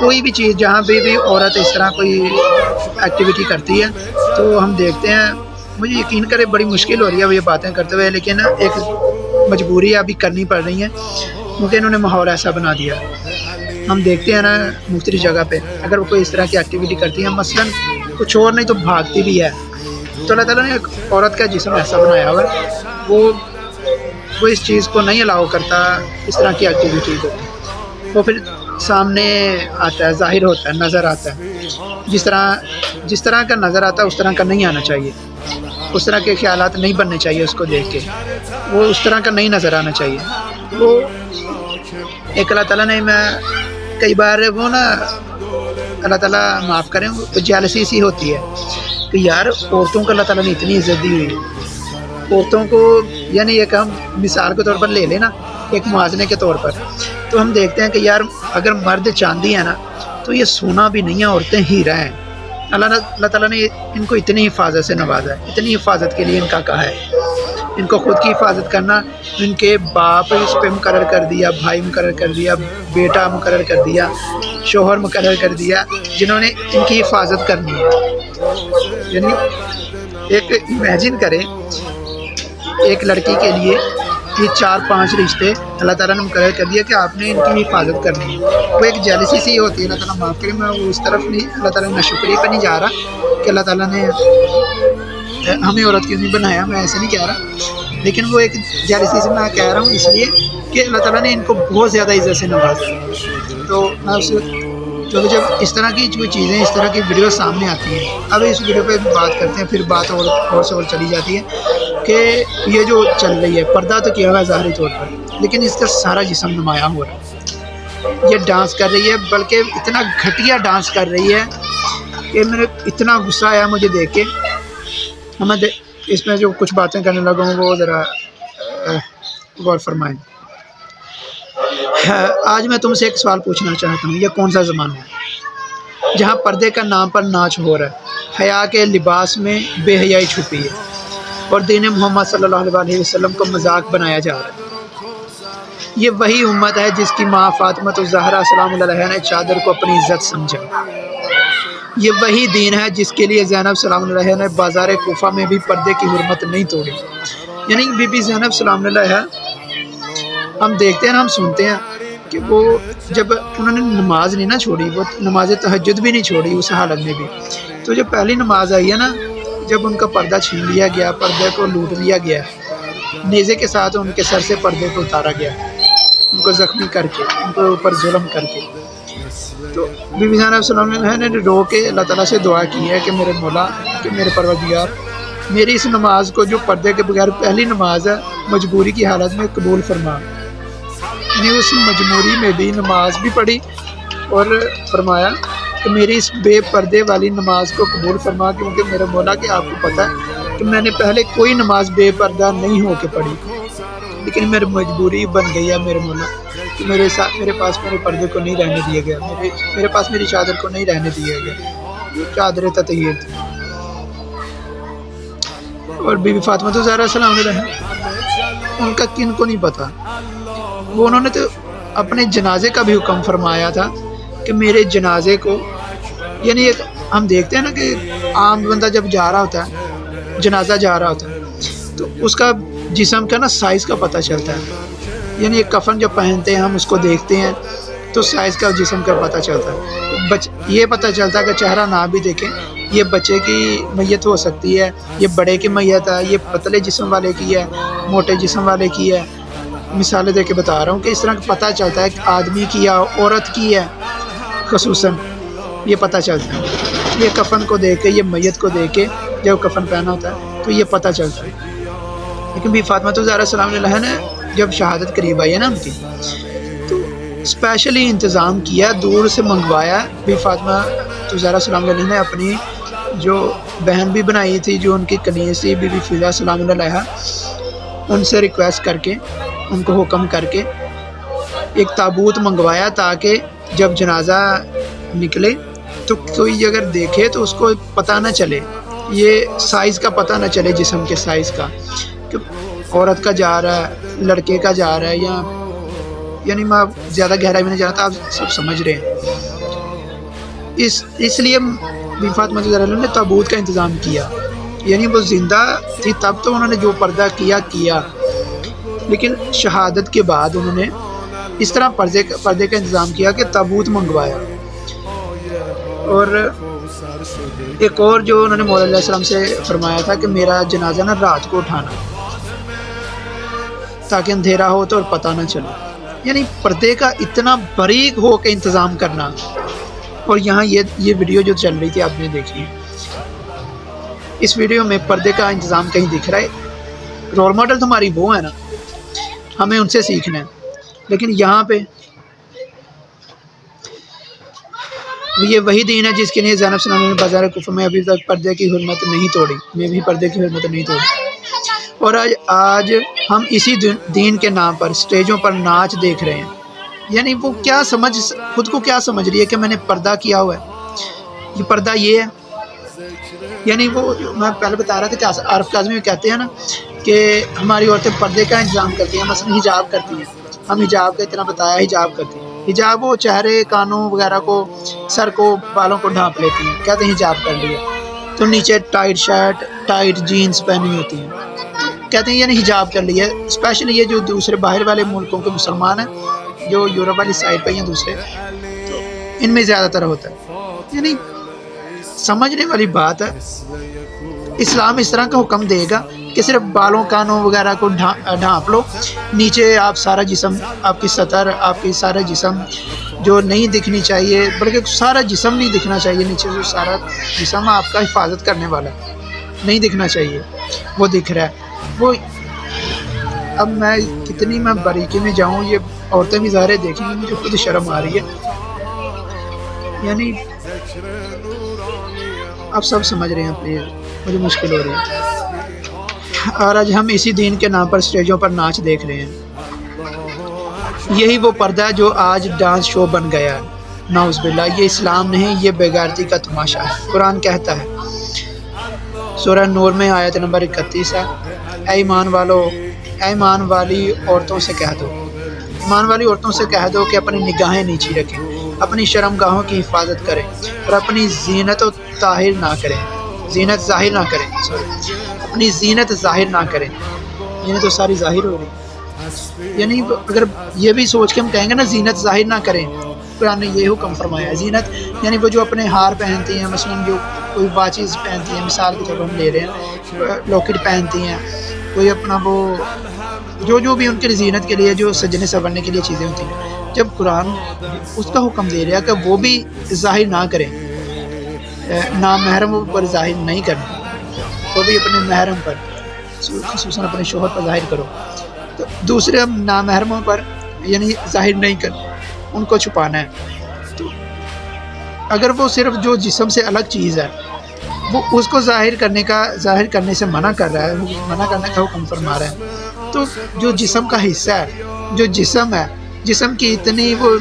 کوئی بھی چیز جہاں پہ بھی عورت اس طرح کوئی ایکٹیویٹی کرتی ہے تو ہم دیکھتے ہیں، مجھے یقین کرے بڑی مشکل ہو رہی ہے وہ یہ باتیں کرتے ہوئے، لیکن ایک مجبوری ابھی کرنی پڑ رہی ہے کیونکہ انہوں نے ماحول ایسا بنا دیا۔ ہم دیکھتے ہیں نا مختلف جگہ پہ اگر وہ کوئی اس طرح کی ایکٹیویٹی کرتی ہے، مثلاً کچھ اور نہیں تو بھاگتی بھی ہے، تو اللہ تعالیٰ نے ایک عورت کا جسم ایسا بنایا ہوا ہے، وہ اس چیز کو نہیں الاؤ کرتا، اس طرح کی ایکٹیویٹی کو، وہ پھر سامنے آتا ہے، ظاہر ہوتا ہے، نظر آتا ہے، جس طرح کا نظر آتا ہے اس طرح کا نہیں آنا چاہیے، اس طرح کے خیالات نہیں بننے چاہیے، اس کو دیکھ کے وہ اس طرح کا نہیں نظر آنا چاہیے۔ وہ ایک اللہ تعالیٰ نے، میں کئی بار وہ نا اللہ تعالیٰ معاف کریں، وہ جیلسی سی ہوتی ہے کہ یار عورتوں کو اللہ تعالیٰ نے اتنی عزت دی ہوئی ہے، عورتوں کو یعنی ایک ہم مثال کے طور پر لے لیں نا، ایک موازنے کے طور پر، تو ہم دیکھتے ہیں کہ یار اگر مرد چاندی ہے نا تو یہ سونا بھی نہیں ہے، عورتیں ہیرا ہیں۔ اللہ تعالیٰ نے ان کو اتنی حفاظت سے نوازا ہے، اتنی حفاظت کے لیے ان کا کہا ہے، ان کو خود کی حفاظت کرنا ان کے باپ اس پہ مقرر کر دیا، بھائی مقرر کر دیا، بیٹا مقرر کر دیا، شوہر مقرر کر دیا، جنہوں نے ان کی حفاظت کرنی ہے۔ یعنی ایک امیجن کریں ایک لڑکی کے لیے یہ 4-5 رشتے اللہ تعالیٰ نے مقرر کر دیا کہ آپ نے ان کی حفاظت کرنی ہے۔ وہ ایک جیلسی سی ہوتی ہے، اللہ تعالیٰ معاف کرے، میں وہ اس طرف نہیں، اللہ تعالیٰ نے شکریہ پہ نہیں جا رہا کہ اللہ تعالیٰ نے ہمیں عورت کیوں نہیں بنایا، میں ایسے نہیں کہہ رہا، لیکن وہ ایک جیلسی سے میں کہہ رہا ہوں اس لیے کہ اللہ تعالیٰ نے ان کو بہت زیادہ عزت سے نوازا۔ تو میں اس جب اس طرح کی جو چیزیں، اس طرح کی ویڈیو سامنے آتی ہیں، اب اس ویڈیو پہ بات کرتے ہیں، پھر بات اور سے اور چلی جاتی ہے کہ یہ جو چل رہی ہے، پردہ تو کیا ہوا ہے ظاہری طور پر، لیکن اس کا سارا جسم نمایاں ہو رہا ہے، یہ ڈانس کر رہی ہے، بلکہ اتنا گھٹیا ڈانس کر رہی ہے کہ میرے اتنا غصہ آیا مجھے دیکھ کے۔ میں اس میں جو کچھ باتیں کرنے لگا ہوں وہ ذرا غور فرمائیں۔ آج میں تم سے ایک سوال پوچھنا چاہتا ہوں، یہ کون سا زمانہ ہے جہاں پردے کا نام پر ناچ ہو رہا ہے، حیا کے لباس میں بے حیائی چھپی ہے، اور دین محمد صلی اللہ علیہ وسلم کو مذاق بنایا جا رہا ہے؟ یہ وہی امت ہے جس کی ماں فاطمہ الزہرا سلام اللہ علیہا نے چادر کو اپنی عزت سمجھا۔ یہ وہی دین ہے جس کے لیے زینب سلام اللہ علیہا نے بازار کوفہ میں بھی پردے کی حرمت نہیں توڑی۔ یعنی بی بی زینب سلام اللہ علیہا، ہم دیکھتے ہیں نا، ہم سنتے ہیں کہ وہ جب انہوں نے نماز نہیں نہ چھوڑی، وہ نماز تہجد بھی نہیں چھوڑی اس حالت میں بھی، تو جب پہلی نماز آئی ہے نا، جب ان کا پردہ چھین لیا گیا، پردے کو لوٹ لیا گیا، نیزے کے ساتھ ان کے سر سے پردے کو اتارا گیا، ان کو زخمی کر کے، ان کے اوپر ظلم کر کے، تو بی بی زینب سلام اللہ علیہا نے رو کے اللہ تعالیٰ سے دعا کی ہے کہ میرے مولا، کہ میرے پروردگار، میری اس نماز کو جو پردے کے بغیر پہلی نماز ہے، مجبوری کی حالت میں قبول فرما۔ یعنی اس مجبوری میں بھی نماز بھی پڑھی اور فرمایا کہ میری اس بے پردے والی نماز کو قبول فرما، کیونکہ میرے مولا کہ آپ کو پتہ ہے کہ میں نے پہلے کوئی نماز بے پردہ نہیں ہو کے پڑھی، لیکن میری مجبوری بن گئی ہے میرے مولا کہ میرے پاس میرے پردے کو نہیں رہنے دیا گیا، میرے پاس میری چادر کو نہیں رہنے دیا گیا، جو چادر تطہیر تھی۔ اور بی بی فاطمہ الزہرا سلام علیہا، ان کا کن کو نہیں پتہ، وہ انہوں نے تو اپنے جنازے کا بھی حکم فرمایا تھا کہ میرے جنازے کو، یعنی ایک ہم دیکھتے ہیں نا کہ عام بندہ جب جا رہا ہوتا ہے، جنازہ جا رہا ہوتا ہے، تو اس کا جسم کا نا سائز کا پتہ چلتا ہے، یعنی ایک کفن جب پہنتے ہیں ہم اس کو دیکھتے ہیں تو سائز کا جسم کا پتہ چلتا ہے، یہ پتہ چلتا ہے کہ چہرہ نہ بھی دیکھیں یہ بچے کی میت ہو سکتی ہے، یہ بڑے کی میت ہے، یہ پتلے جسم والے کی ہے، موٹے جسم والے کی ہے، مثالیں دے کے بتا رہا ہوں کہ اس طرح پتہ چلتا ہے کہ آدمی کی یا عورت کی ہے، خصوصاً یہ پتہ چلتا ہے، یہ کفن کو دیکھ کے، یہ میت کو دیکھ کے جب کفن پہنا ہوتا ہے تو یہ پتہ چلتا ہے۔ لیکن بی فاطمہ الزہرا سلام علیہا نے جب شہادت قریب آئی ہے نا ان کی، تو اسپیشلی انتظام کیا، دور سے منگوایا، بی فاطمہ الزہرا سلام علیہا نے اپنی جو بہن بھی بنائی تھی، جو ان کی کنیز تھی، بی بی فضا سلام علیہا، ان سے ریکویسٹ کر کے، ان کو حکم کر کے ایک تابوت منگوایا تاکہ جب جنازہ نکلے تو کوئی اگر دیکھے تو اس کو پتہ نہ چلے، یہ سائز کا پتہ نہ چلے، جسم کے سائز کا، کہ عورت کا جا رہا ہے، لڑکے کا جا رہا ہے، یا یعنی میں زیادہ گہرائی میں نہیں جاتا، آپ سب سمجھ رہے ہیں۔ اس لیے بی فاطمہ رضی اللہ عنہا نے تابوت کا انتظام کیا، یعنی وہ زندہ تھی تب تو انہوں نے جو پردہ کیا، لیکن شہادت کے بعد انہوں نے اس طرح پردے کا انتظام کیا کہ تابوت منگوایا۔ اور ایک اور جو انہوں نے مولا علیہ السلام سے فرمایا تھا کہ میرا جنازہ نا رات کو اٹھانا تاکہ اندھیرا ہو تو اور پتہ نہ چلے، یعنی پردے کا اتنا باریک ہو کے انتظام کرنا۔ اور یہاں یہ ویڈیو جو چل رہی تھی آپ نے دیکھی، اس ویڈیو میں پردے کا انتظام کہیں دکھ رہا ہے؟ رول ماڈل تو ہماری وہ ہے نا، ہمیں ان سے سیکھنا ہے، لیکن یہاں پہ یہ وہی دین ہے جس کے لیے زینب سلام نے بازار کفر میں ابھی تک پردے کی حرمت نہیں توڑی، اور آج ہم اسی دین کے نام پر اسٹیجوں پر ناچ دیکھ رہے ہیں۔ یعنی وہ خود کو کیا سمجھ رہی ہے کہ میں نے پردہ کیا ہوا ہے، یہ پردہ یہ ہے۔ یعنی وہ میں پہلے بتا رہا تھا کہ عارف کاظمی میں کہتے ہیں نا کہ ہماری عورتیں پردے کا انتظام کرتی ہیں، مثلا حجاب کرتی ہیں، ہم حجاب کا اتنا بتایا، حجاب کرتی ہیں، حجاب وہ چہرے، کانوں وغیرہ کو، سر کو، بالوں کو ڈھانپ لیتی ہیں، کہتے ہیں حجاب کر لیا، تو نیچے ٹائٹ شرٹ، ٹائٹ جینز پہنی ہوتی ہیں، کہتے ہیں یعنی حجاب کر لیا۔ اسپیشلی یہ جو دوسرے باہر والے ملکوں کے مسلمان ہیں، جو یورپ والی سائڈ پہ ہیں دوسرے، تو ان میں زیادہ تر ہوتا ہے۔ یعنی سمجھنے والی بات ہے، اسلام اس طرح کا حکم دے گا کہ صرف بالوں، کانوں وغیرہ کو ڈھانپ لو، نیچے آپ سارا جسم، آپ کی سطر، آپ کی سارا جسم جو نہیں دکھنی چاہیے، بلکہ سارا جسم نہیں دکھنا چاہیے، نیچے جو سارا جسم آپ کا حفاظت کرنے والا نہیں دکھنا چاہیے، وہ دکھ رہا ہے۔ وہ اب میں کتنی باریکی میں جاؤں، یہ عورتیں بھی ظاہر دیکھیں گی، مجھے خود شرم آ رہی ہے۔ یعنی آپ سب سمجھ رہے ہیں، پلیز مجھے مشکل ہو رہی ہے۔ اور آج ہم اسی دین کے نام پر اسٹیجوں پر ناچ دیکھ رہے ہیں۔ یہی وہ پردہ ہے جو آج ڈانس شو بن گیا ہے، نعوذ باللہ۔ یہ اسلام نہیں، یہ بیگارتی کا تماشا ہے۔ قرآن کہتا ہے سورہ نور میں آیت نمبر 31 ہے، اے ایمان والو، اے ایمان والی عورتوں سے کہہ دو، ایمان والی عورتوں سے کہہ دو کہ اپنی نگاہیں نیچی رکھیں، اپنی شرم گاہوں کی حفاظت کریں اور اپنی زینت ظاہر نہ کریں، اپنی زینت ظاہر نہ کریں، یعنی تو ساری ظاہر ہو رہی۔ یعنی اگر یہ بھی سوچ کے ہم کہیں گے نا زینت ظاہر نہ کریں، قرآن نے یہ حکم فرمایا ہے۔ زینت یعنی وہ جو اپنے ہار پہنتی ہیں، مثلاً جو کوئی واچز پہنتی ہیں، مثال کے طور پر ہم لے رہے ہیں، لاکٹ پہنتی ہیں، کوئی اپنا وہ جو بھی ان کے زینت کے لیے، جو سجنے سنورنے کے لیے چیزیں ہوتی ہیں، جب قرآن اس کا حکم دے رہا ہے کہ وہ بھی ظاہر نہ کریں، نامحرم پر ظاہر نہیں کرنا، وہ بھی اپنے محرم پر، خصوصاً اپنے شوہر پر ظاہر کرو، تو دوسرے نامحرموں پر یعنی ظاہر نہیں کرنا، ان کو چھپانا ہے۔ تو اگر وہ صرف جو جسم سے الگ چیز ہے، وہ اس کو ظاہر کرنے سے منع کر رہا ہے، منع کرنے کا حکم فرما رہا ہے، تو جو جسم کا حصہ ہے، جو جسم ہے، جسم کی اتنی وہ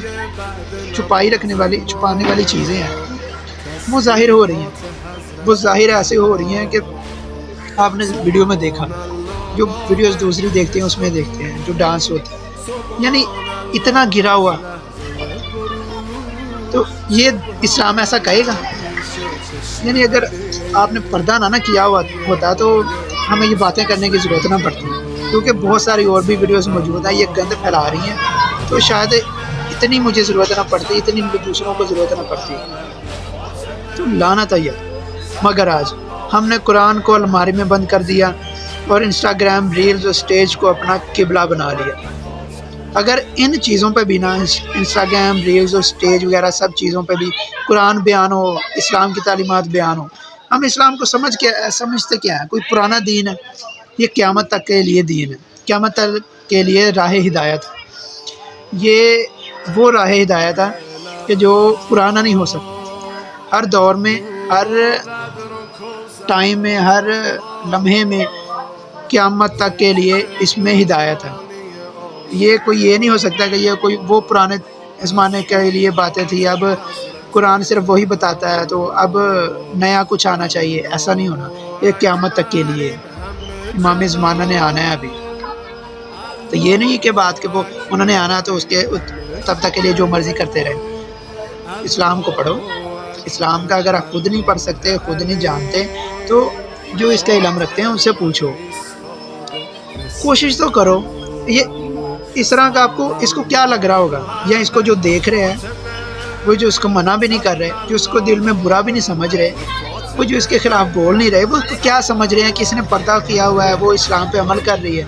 چھپانے والی چیزیں ہیں، وہ ظاہر ہو رہی ہیں، وہ ظاہر ایسے ہو رہی ہیں کہ آپ نے ویڈیو میں دیکھا، جو ویڈیوز دوسری دیکھتے ہیں اس میں دیکھتے ہیں جو ڈانس ہوتا ہے، یعنی اتنا گرا ہوا۔ تو یہ اسلام ایسا کہے گا؟ یعنی اگر آپ نے پردہ نہ کیا ہوتا تو ہمیں یہ باتیں کرنے کی ضرورت نہ پڑتی، کیونکہ بہت ساری اور بھی ویڈیوز موجود ہیں، یہ گند پھیلا رہی ہیں، تو شاید اتنی مجھے ضرورت نہ پڑتی، اتنی دوسروں کو ضرورت نہ پڑتی۔ تو لعنت ہے۔ مگر آج ہم نے قرآن کو الماری میں بند کر دیا اور انسٹاگرام ریلز اور اسٹیج کو اپنا قبلہ بنا لیا۔ اگر ان چیزوں پہ بھی نا، انسٹاگرام ریلز اور اسٹیج وغیرہ سب چیزوں پہ بھی قرآن بیان ہو، اسلام کی تعلیمات بیان ہو، ہم اسلام کو سمجھتے کیا ہے؟ کوئی پرانا دین ہے؟ یہ قیامت تک کے لیے دین ہے، قیامت تک کے لیے راہ ہدایت ہے۔ یہ وہ راہ ہدایت ہے کہ جو پرانا نہیں ہو سکتا۔ ہر دور میں، ہر ٹائم میں، ہر لمحے میں قیامت تک کے لیے اس میں ہدایت ہے۔ یہ نہیں ہو سکتا کہ یہ کوئی وہ پرانے زمانے کے لیے باتیں تھیں، اب قرآن صرف وہی بتاتا ہے تو اب نیا کچھ آنا چاہیے، ایسا نہیں ہونا۔ یہ قیامت تک کے لیے امام زمانہ نے آنا ہے ابھی، تو یہ نہیں کہ بات کہ وہ انہوں نے آنا تو اس کے تب تک کے لیے جو مرضی کرتے رہے۔ اسلام کو پڑھو، اسلام کا اگر آپ خود نہیں پڑھ سکتے، خود نہیں جانتے، تو جو اس کا علم رکھتے ہیں ان سے پوچھو، کوشش تو کرو۔ یہ اس طرح کا آپ کو اس کو کیا لگ رہا ہوگا، یا اس کو جو دیکھ رہے ہیں وہ جو اس کو منع بھی نہیں کر رہے، جو اس کو دل میں برا بھی نہیں سمجھ رہے، وہ جو اس کے خلاف بول نہیں رہے، وہ اس کو کیا سمجھ رہے ہیں کہ اس نے پردہ کیا ہوا ہے، وہ اسلام پہ عمل کر رہی ہے۔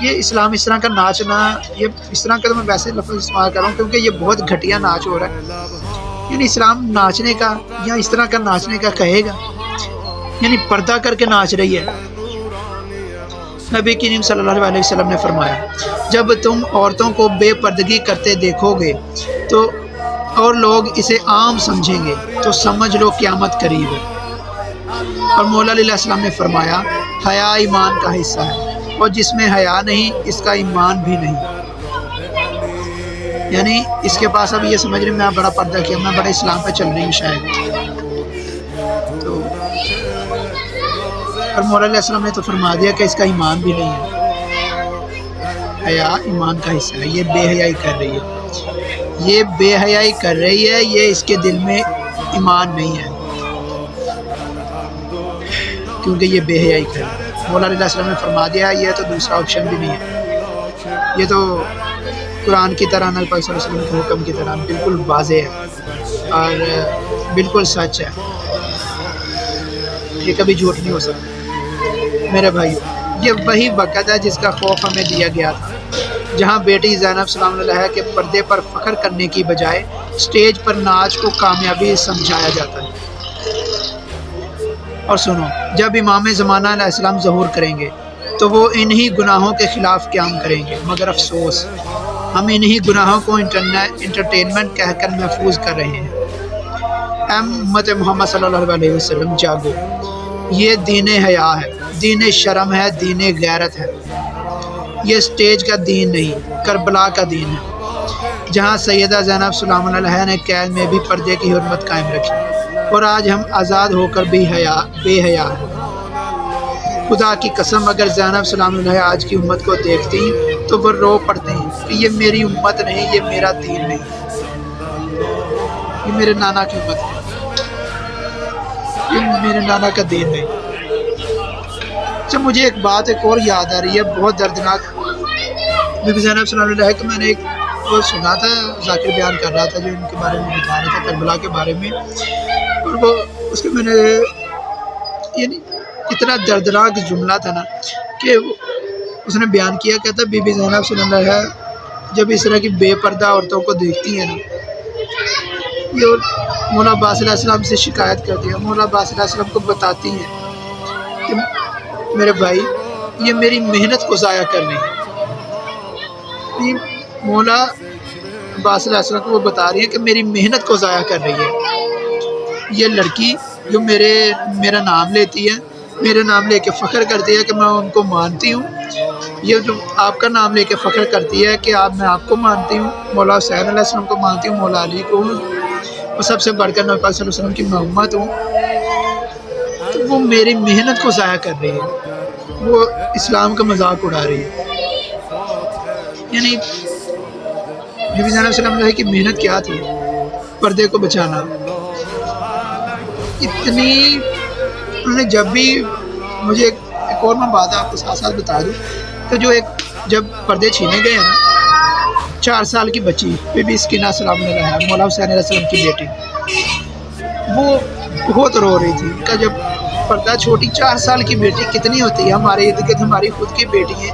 یہ اسلام اس طرح کا ناچنا، یہ اس طرح کا تو میں ویسے لفظ استعمال کر رہا ہوں کیونکہ یہ بہت گھٹیا ناچ ہو رہا ہے۔ یعنی اسلام ناچنے کا یا اس طرح کا ناچنے کا کہے گا، یعنی پردہ کر کے ناچ رہی ہے۔ نبی کریم صلی اللہ علیہ وسلم نے فرمایا، جب تم عورتوں کو بے پردگی کرتے دیکھو گے تو اور لوگ اسے عام سمجھیں گے تو سمجھ لو قیامت قریب ہے۔ اور مولا علیہ السلام نے فرمایا، حیا ایمان کا حصہ ہے، اور جس میں حیا نہیں اس کا ایمان بھی نہیں۔ یعنی اس کے پاس اب یہ سمجھ رہے میں بڑا پردہ کیا، میں بڑا اسلام پہ چل رہی ہوں شاید، تو اور مولا علیہ السلام نے تو فرما دیا کہ اس کا ایمان بھی نہیں ہے۔ حیا ایمان کا حصہ ہے، یہ بے حیائی کر رہی ہے، یہ بے حیائی کر رہی ہے، یہ اس کے دل میں ایمان نہیں ہے کیونکہ یہ بے حیائی کر رہی ہے۔ مولا علیہ السلام نے فرما دیا، یہ تو دوسرا آپشن بھی نہیں ہے، یہ تو قرآن کی طرح، نبی پاک صلی اللہ علیہ وسلم کے حکم کی طرح بالکل واضح ہے اور بالکل سچ ہے، یہ کبھی جھوٹ نہیں ہو سکتا۔ میرے بھائی، یہ وہی وقت ہے جس کا خوف ہمیں دیا گیا تھا، جہاں بیٹی زینب سلام اللہ علیہا کے پردے پر فخر کرنے کی بجائے سٹیج پر ناچ کو کامیابی سمجھایا جاتا ہے۔ اور سنو، جب امام زمانہ علیہ السلام ظہور کریں گے تو وہ انہی گناہوں کے خلاف قیام کریں گے، مگر افسوس ہم انہی گناہوں کو انٹرٹینمنٹ کہہ کر محفوظ کر رہے ہیں۔ اے امت محمد صلی اللہ علیہ وسلم، جاگو، یہ دین حیا ہے، دین شرم ہے، دین غیرت ہے، یہ سٹیج کا دین نہیں، کربلا کا دین ہے، جہاں سیدہ زینب سلام اللہ علیہا نے قید میں بھی پردے کی حرمت قائم رکھی، اور آج ہم آزاد ہو کر بھی بے حیا ہیں۔ خدا کی قسم، اگر زینب سلام اللہ علیہا آج کی امت کو دیکھتی تو وہ رو پڑتے ہیں کہ یہ میری امت نہیں، یہ میرا دین نہیں، یہ میرے نانا کی امت ہے، یہ میرے نانا کا دین نہیں۔ اچھا، مجھے ایک بات ایک اور یاد آ رہی ہے، بہت دردناک۔ بی بی زینب سلام اللہ علیہا کہ میں نے ایک وہ سنا تھا، ذاکر بیان کر رہا تھا جو ان کے بارے میں بتا رہا تھا، کربلا کے بارے میں، اور وہ اس کے میں نے یعنی اتنا دردناک جملہ تھا نا کہ اس نے بیان کیا، کہتا بی بی زینب صلی اللہ علیہ وسلم جب اس طرح کی بے پردہ عورتوں کو دیکھتی ہیں نا، یہ مولا عباس علیہ السلام سے شکایت کرتی ہے، مولا عباس علیہ السلام کو بتاتی ہیں کہ میرے بھائی، یہ میری محنت کو ضائع کر رہی ہے۔ یہ مولا عباس علیہ السلام کو وہ بتا رہی ہے کہ میری محنت کو ضائع کر رہی ہے، یہ لڑکی جو میرا نام لیتی ہے، میرے نام لے کے فخر کرتی ہے کہ میں ان کو مانتی ہوں، یہ جو آپ کا نام لے کے فخر کرتی ہے کہ میں آپ کو مانتی ہوں، مولا حسین علیہ السلام کو مانتی ہوں، مولا علی کو ہوں، اور سب سے بڑھ کر نبی پاک صلی اللہ علیہ وسلم کی میں امت ہوں، تو وہ میری محنت کو ضائع کر رہی ہے، وہ اسلام کا مذاق اڑا رہی ہے۔ یعنی نبی زینب صلی اللہ علیہ وسلم کی محنت کیا تھی؟ پردے کو بچانا۔ اتنی انہوں نے جب بھی مجھے ایک اور میں بات آپ کو ساتھ ساتھ بتا دوں کہ جب پردے چھینے گئے ہیں نا، 4 سال کی بچی بی بی سکینہ سلام اللہ علیہا، مولا حسین علیہ السلام کی بیٹی، وہ بہت رو رہی تھی کہ جب پردہ چھوٹی 4 سال کی بیٹی کتنی ہوتی ہے، ہمارے ارد گرد ہماری خود کی بیٹی ہیں،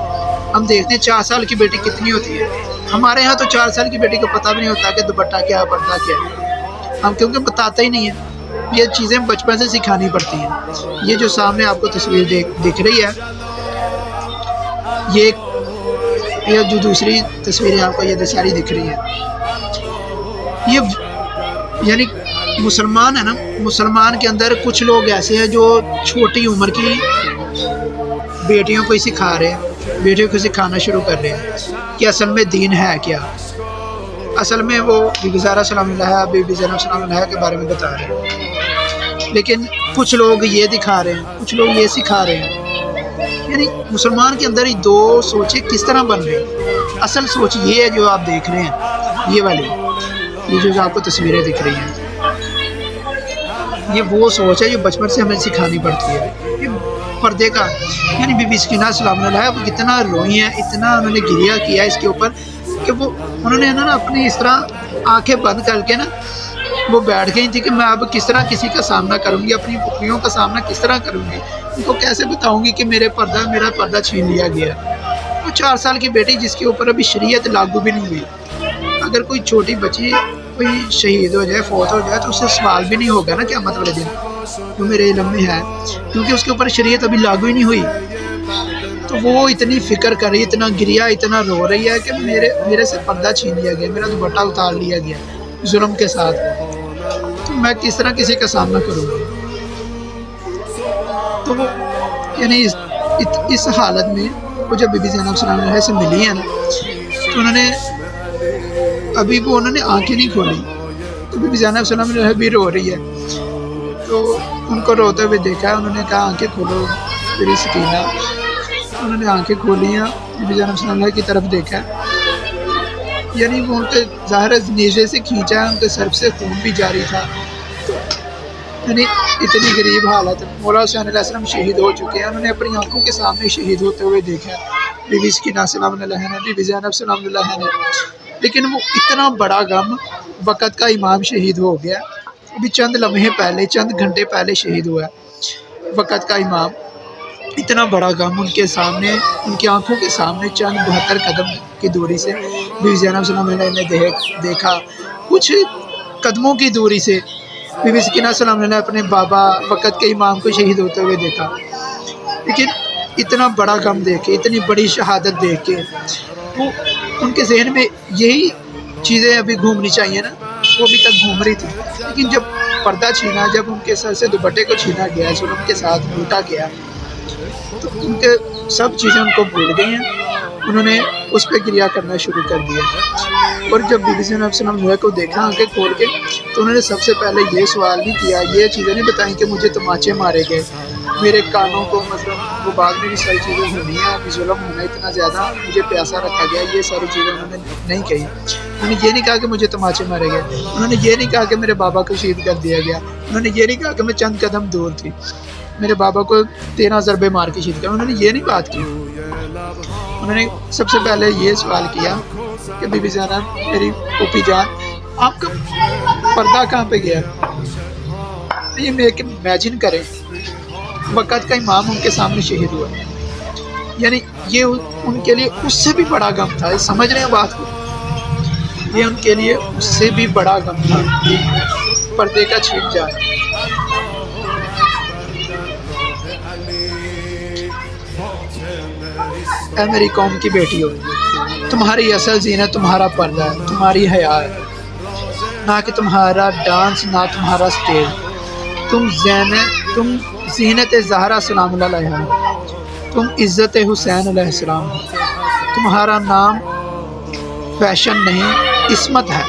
ہم دیکھتے ہیں 4 سال کی بیٹی کتنی ہوتی ہے۔ ہمارے ہاں تو 4 سال کی بیٹی کو پتہ بھی نہیں ہوتا کہ دوپٹہ کیا، پردہ کیا ہے، ہم کیونکہ بتاتا ہی نہیں ہے۔ یہ چیزیں بچپن سے سکھانی پڑتی ہیں۔ یہ جو سامنے آپ کو تصویر دکھ رہی ہے، یہ جو دوسری تصویریں آپ کو یہ ساری دکھ رہی ہیں، یہ یعنی مسلمان ہے نا، مسلمان کے اندر کچھ لوگ ایسے ہیں جو چھوٹی عمر کی بیٹیوں کو ہی سکھا رہے ہیں، بیٹیوں کو سکھانا شروع کر رہے ہیں کہ اصل میں دین ہے کیا۔ اصل میں وہ بی بی زہرا سلام اللہ علیہا، بی بی زینب سلام اللہ علیہا کے بارے میں بتا رہے ہیں، لیکن کچھ لوگ یہ دکھا رہے ہیں، کچھ لوگ یہ سکھا رہے ہیں۔ یعنی مسلمان کے اندر ہی دو سوچیں کس طرح بن رہی ہیں۔ اصل سوچ یہ ہے جو آپ دیکھ رہے ہیں، یہ والی، یہ جو آپ کو تصویریں دکھ رہی ہیں، یہ وہ سوچ ہے جو بچپن سے ہمیں سکھانی پڑتی ہے. یہ پردے کا یعنی بی بی سکینہ سلام اللہ علیہا وہ کتنا روئی ہیں، اتنا انہوں نے گریہ کیا اس کے اوپر کہ وہ انہوں نے نا اپنی اس طرح آنکھیں بند کر کے نا وہ بیٹھ گئی تھی کہ میں اب کس طرح کسی کا سامنا کروں گی، اپنی پھوپھیوں کا سامنا کس طرح کروں گی، ان کو کیسے بتاؤں گی کہ میرا پردہ چھین لیا گیا. وہ 4 سال کی بیٹی جس کے اوپر ابھی شریعت لاگو بھی نہیں ہوئی. اگر کوئی چھوٹی بچی کوئی شہید ہو جائے، فوت ہو جائے، تو اس سے سوال بھی نہیں ہوگا نا قیامت والے دن، جو میرے علم میں ہے، کیونکہ اس کے اوپر شریعت ابھی لاگو ہی نہیں ہوئی. تو وہ اتنی فکر کر رہی ہے، اتنا گریہ، اتنا رو رہی ہے کہ میرے سے پردہ چھین لیا گیا، میرا دوپٹہ اتار لیا گیا ظلم کے ساتھ. تو میں کس طرح کسی کا سامنا کروں گی. تو وہ یعنی اس حالت میں وہ جب بی بی زینب سلام اللہ علیہا سے ملی ہے نا، تو انہوں نے آنکھیں نہیں کھولی. تو بی بی زینب سلام اللہ علیہا بھی رو رہی ہے. تو ان کو روتے ہوئے دیکھا، انہوں نے کہا آنکھیں کھولو میری سکینہ. انہوں نے آنکھیں کھولی ہیں، بی بی زینب سلام اللہ علیہا کی طرف دیکھا، یعنی وہ ان کے ظاہر نیزے سے کھینچا ہے، ان کے سر سے خون بھی جاری تھا. یعنی اتنی غریب حالت. مولا حسین علیہ السلام شہید ہو چکے ہیں، انہوں نے اپنی آنکھوں کے سامنے شہید ہوتے ہوئے دیکھا بی بی سکینہ سلام اللہ علیہا نے، بی بی زینب سلام اللہ علیہا نے. لیکن وہ اتنا بڑا غم، وقت کا امام شہید ہو گیا، ابھی چند لمحے پہلے، چند گھنٹے پہلے شہید ہوا وقت کا امام. اتنا بڑا غم ان کے سامنے، ان کی آنکھوں کے سامنے، چند 72 قدم کی دوری سے بی بی زینب سلام اللہ علیہا نے دیکھا. کچھ قدموں کی دوری سے بی بی سکینہ سلام اللہ علیہا نے اپنے بابا وقت کے امام کو شہید ہوتے ہوئے دیکھا. لیکن اتنا بڑا غم دیکھ کے، اتنی بڑی شہادت دیکھ کے، وہ ان کے ذہن میں یہی چیزیں ابھی گھومنی چاہیے نا، وہ ابھی تک گھوم رہی تھی. لیکن جب پردہ چھینا، جب ان کے سر سے دوپٹے کو چھینا گیا، ظلم کے ساتھ لوٹا گیا، تو ان کے سب چیزیں ان کو بھول گئی ہیں. انہوں نے اس پہ گریہ کرنا شروع کر دیا. اور جب بی بی زینب سلام اللہ علیہا کو دیکھا آنکھیں کھول کے، تو انہوں نے سب سے پہلے یہ سوال نہیں کیا، یہ چیزیں نہیں بتائیں کہ مجھے تماچے مارے گئے، میرے کانوں کو مطلب وہ بعد میں بھی ساری چیزیں ہونی ہیں، ابھی ظلم ہونا اتنا زیادہ، مجھے پیاسا رکھا گیا، یہ ساری چیزیں انہوں نے نہیں کہی. انہوں نے یہ نہیں کہا کہ مجھے تماچے مارے گئے، انہوں نے یہ نہیں کہا کہ میرے بابا کو شہید کر دیا گیا، انہوں نے یہ نہیں کہا کہ میں چند قدم دور تھی، میرے بابا کو 13 ضربے مار کے شہید کیا. انہوں نے یہ نہیں بات کی. انہوں نے سب سے پہلے یہ سوال کیا کہ بی بی زینب میری پھوپھی جان، آپ کا پردہ کہاں پہ گیا. یہ امیجن کریں، وقت کا امام ان کے سامنے شہید ہوا، یعنی یہ ان کے لیے اس سے بھی بڑا غم تھا. سمجھ رہے ہیں بات کو؟ یہ ان کے لیے اس سے بھی بڑا غم تھا، پردے کا چھین جانا. اے میری قوم کی بیٹی ہو، تمہاری اصل زینت تمہارا پردہ ہے، تمہاری حیا ہے، نہ کہ تمہارا ڈانس، نہ تمہارا اسٹیج. تم زینت زہرا سلام اللہ علیہا، تم عزت حسین علیہ السلام ہو. تمہارا نام فیشن نہیں، عصمت ہے.